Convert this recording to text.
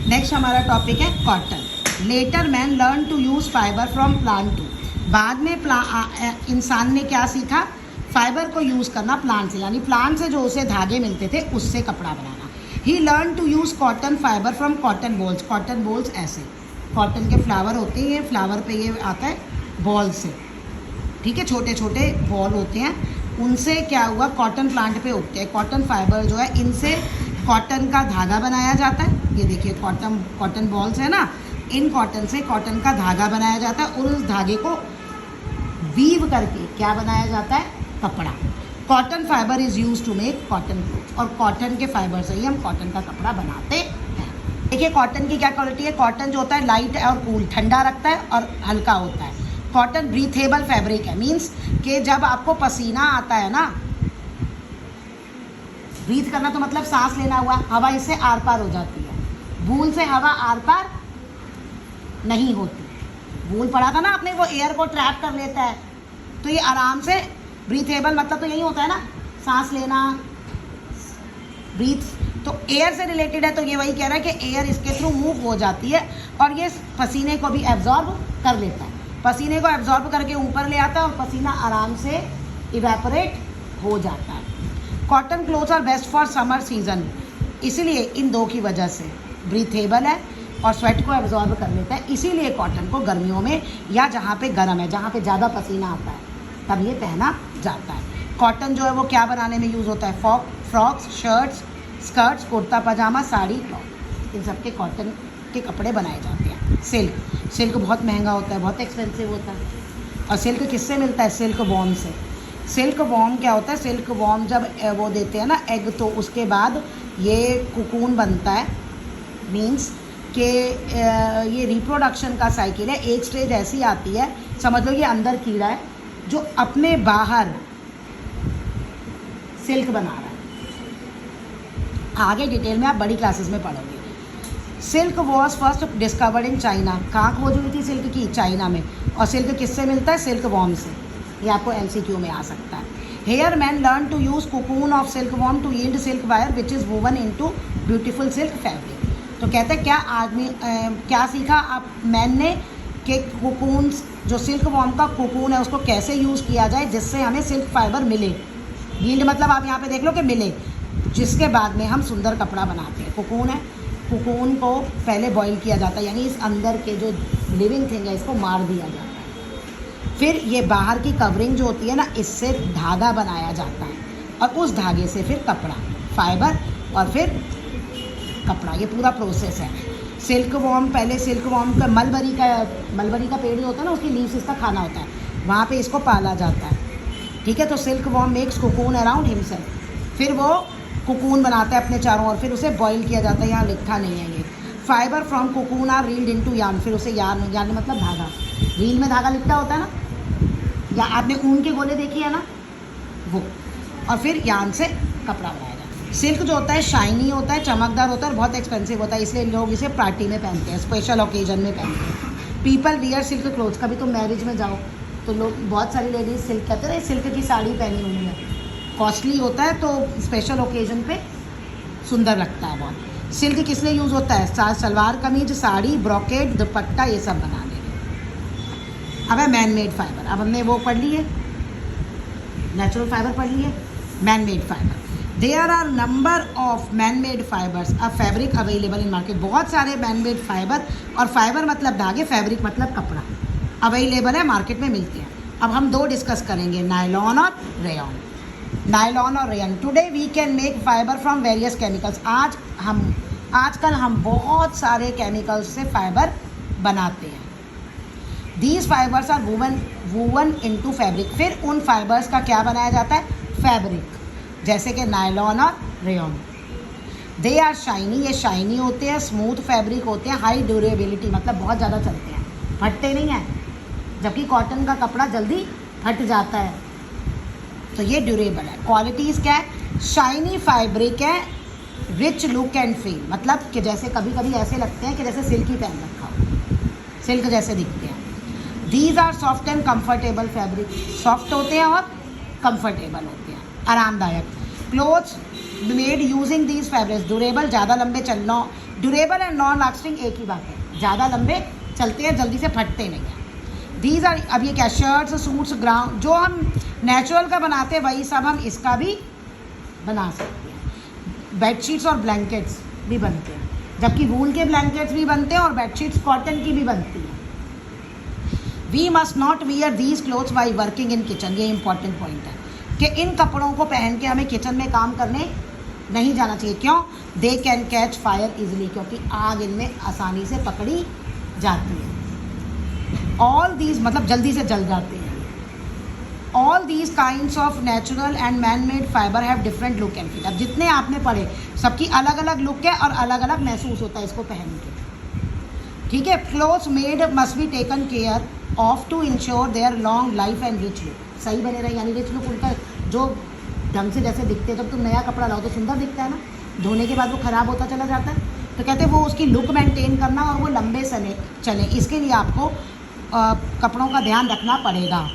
Next हमारा topic है cotton. Later man learn to use fibre from plant too. बाद में इंसान ने क्या सीखा? फाइबर को यूज़ करना प्लांट से, यानी प्लांट से जो उसे धागे मिलते थे उससे कपड़ा बनाना। He learn to use cotton fibre from cotton balls. Cotton balls ऐसे कॉटन के फ्लावर होते हैं, फ्लावर पे ये आता है बॉल से, ठीक है, छोटे छोटे बॉल होते हैं, उनसे क्या हुआ कॉटन प्लांट पे उगते हैं। कॉटन फाइबर जो है इनसे कॉटन का धागा बनाया जाता है। ये देखिए कॉटन बॉल्स है ना, इन कॉटन से कॉटन का धागा बनाया जाता है और उस धागे को वीव करके क्या बनाया जाता है? कपड़ा। Cotton fibre is use to make cotton cloth. और कॉटन के फाइबर से ही हम कॉटन का कपड़ा बनाते हैं। देखिए कॉटन की क्या क्वालिटी है? कॉटन जो होता है लाइट और कूल, ठंडा रखता है और हल्का होता है। कॉटन ब्रीथेबल फैब्रिक है, मीन्स कि जब आपको पसीना आता है ना, ब्रीथ करना तो मतलब सांस लेना हुआ, हवा इससे आर पार हो जाती है। वूल से हवा आर पार नहीं होती। वूल पड़ा था ना आपने, वो एयर को ट्रैप कर लेता है, तो ये आराम से ब्रीथेबल मतलब तो यही होता है ना, सांस लेना, ब्रीथ, तो एयर से रिलेटेड है। तो ये वही कह रहा है कि एयर इसके थ्रू मूव हो जाती है और ये पसीने को भी एब्जॉर्ब कर लेता है। पसीने को एब्जॉर्ब करके ऊपर ले आता है और पसीना आराम से इवेपोरेट हो जाता है। Cotton clothes are best for summer season, इसीलिए इन दो की वजह से ब्रीथेबल है और स्वेट को एब्जॉर्ब कर लेता है, इसीलिए कॉटन को गर्मियों में या जहाँ पे गर्म है, जहाँ पे ज़्यादा पसीना आता है, तब ये पहना जाता है। कॉटन जो है वो क्या बनाने में यूज़ होता है? फ्रॉक्स, शर्ट्स, स्कर्ट्स, कुर्ता पजामा, साड़ी, टॉप, इन सब के कॉटन के कपड़े बनाए जाते हैं। सिल्क बहुत महंगा होता है, बहुत एक्सपेंसिव होता है। और सिल्क किससे मिलता है? सिल्क वॉर्म से। सिल्क वॉर्म क्या होता है? सिल्क वॉर्म जब वो देते हैं ना एग, तो उसके बाद ये कुकून बनता है, मीन्स कि ये रिप्रोडक्शन का साइकिल है। एक स्टेज ऐसी आती है, समझ लो ये अंदर कीड़ा है जो अपने बाहर सिल्क बना रहा है। आगे डिटेल में आप बड़ी क्लासेस में पढ़ोगे। Silk was first discovered in China. कहाँ खोज हुई थी सिल्क की? चाइना में। और सिल्क किससे मिलता है? सिल्क वॉर्म से। ये आपको MCQ में आ सकता है। Here man learn to use cocoon of silk worm to yield silk wire which is woven into beautiful silk fabric. तो कहते हैं क्या आदमी क्या सीखा आप मैन ने कि कुकून, जो सिल्क वॉर्म का कुकून है, उसको कैसे यूज़ किया जाए जिससे हमें सिल्क फाइबर मिले। यील्ड मतलब आप यहाँ पे देख लो कि मिले, जिसके बाद में हम सुंदर कपड़ा बनाते हैं। कुकून है, कुकून को पहले बॉईल किया जाता है, यानी इस अंदर के जो लिविंग थिंग है इसको मार दिया जाता है। फिर ये बाहर की कवरिंग जो होती है ना, इससे धागा बनाया जाता है और उस धागे से फिर कपड़ा, फाइबर और फिर कपड़ा, ये पूरा प्रोसेस है। सिल्क वॉर्म, पहले सिल्क वॉर्म का मलबरी का पेड़ जो होता है ना, उसकी लीव्स इसका खाना होता है, वहाँ पे इसको पाला जाता है, ठीक है। तो silk worm makes cocoon around himself. फिर वो कुकून बनाता है अपने चारों ओर, फिर उसे बॉईल किया जाता है, यहाँ लिखा नहीं है ये। Fibre from cocoon are reeled into yarn. फिर उसे यार्न मतलब धागा, रील में धागा लिखता होता है ना, या आपने ऊन के गोले देखी है ना वो, और फिर यार्न से कपड़ा बनाया जाता है। सिल्क जो होता है शाइनी होता है, चमकदार होता है और बहुत एक्सपेंसिव होता है, इसलिए लोग इसे पार्टी में पहनते हैं, स्पेशल ओकेजन में पहनते हैं। People wear silk clothes. कभी तुम मैरिज में जाओ तो लोग, बहुत सारी लेडीज सिल्क कहते हैं सिल्क की साड़ी पहनी हुई है, कॉस्टली होता है तो स्पेशल ओकेजन पे सुंदर लगता है बहुत। सिल्क किस लिए यूज़ होता है? सलवार कमीज, साड़ी, ब्रोकेड, दुपट्टा, ये सब बनाने में। अब है मैन मेड फाइबर। अब हमने वो पढ़ ली है, नेचुरल फाइबर पढ़ ली है, man made fibre. There are number of man made fibres a fabric available in market. बहुत सारे मैन मेड फाइबर, और फाइबर मतलब धागे, फैब्रिक मतलब कपड़ा, अवेलेबल है, मार्केट में मिलते हैं। अब हम दो डिस्कस करेंगे, नायलॉन और रेयॉन। नायलॉन और rayon. Today we can make fibre from various chemicals. आजकल हम बहुत सारे केमिकल्स से फाइबर बनाते हैं। These fibres are woven into fabric. फिर उन फाइबर्स का क्या बनाया जाता है? फैब्रिक, जैसे कि नायलॉन और रेयॉन। दे आर शाइनी, ये शाइनी होते हैं, स्मूथ फैब्रिक होते हैं, हाई ड्यूरेबिलिटी मतलब बहुत ज़्यादा चलते हैं, फटते नहीं हैं, जबकि कॉटन का कपड़ा जल्दी फट जाता है, तो ये ड्यूरेबल है। क्वालिटीज़ क्या है? शाइनी फैब्रिक है, रिच लुक एंड फील, मतलब कि जैसे कभी कभी ऐसे लगते हैं कि जैसे सिल्क ही पहन रखा हो, सिल्क जैसे दिखते हैं। These are soft and comfortable fabric. Soft होते हैं और कंफर्टेबल होते हैं, आरामदायक। Clothes made using these fabrics durable, ज़्यादा लंबे ड्यूरेबल एंड नॉन लास्टिंग एक ही बात है, ज़्यादा लंबे चलते हैं, जल्दी से फटते नहीं हैं। दीज आर, अब ये क्या, शर्ट्स, सूट्स, ग्राउंड, जो हम नेचुरल का बनाते हैं वही सब हम इसका भी बना सकते हैं। बेडशीट्स और ब्लैंकेट्स भी बनते हैं, जबकि वूल के ब्लैंकेट्स भी बनते हैं और बेडशीट्स कॉटन की भी बनती हैं। We must not wear these clothes by working in kitchen, ये इंपॉर्टेंट पॉइंट है कि इन कपड़ों को पहन के हमें किचन में काम करने नहीं जाना चाहिए। क्यों? They can catch fire easily, क्योंकि आग इनमें आसानी से पकड़ी जाती है। ऑल दीज मतलब जल्दी से जल जाते हैं। All these kinds of natural and man made fibre have different look and feel. अब जितने आपने पढ़े सबकी अलग अलग लुक है और अलग अलग महसूस होता है इसको पहन के, ठीक है। Clothes made must be taken care of to ensure their long life and rich look. सही बने रहे, यानी रिच लुक उनका जो ढंग से जैसे दिखते हैं, जब तुम नया कपड़ा लाओ तो सुंदर दिखता है ना, धोने के बाद वो ख़राब होता चला जाता है। तो कहते हैं वो उसकी लुक मेंटेन करना और वो लंबे समय चले, इसके लिए आपको कपड़ों का ध्यान रखना पड़ेगा।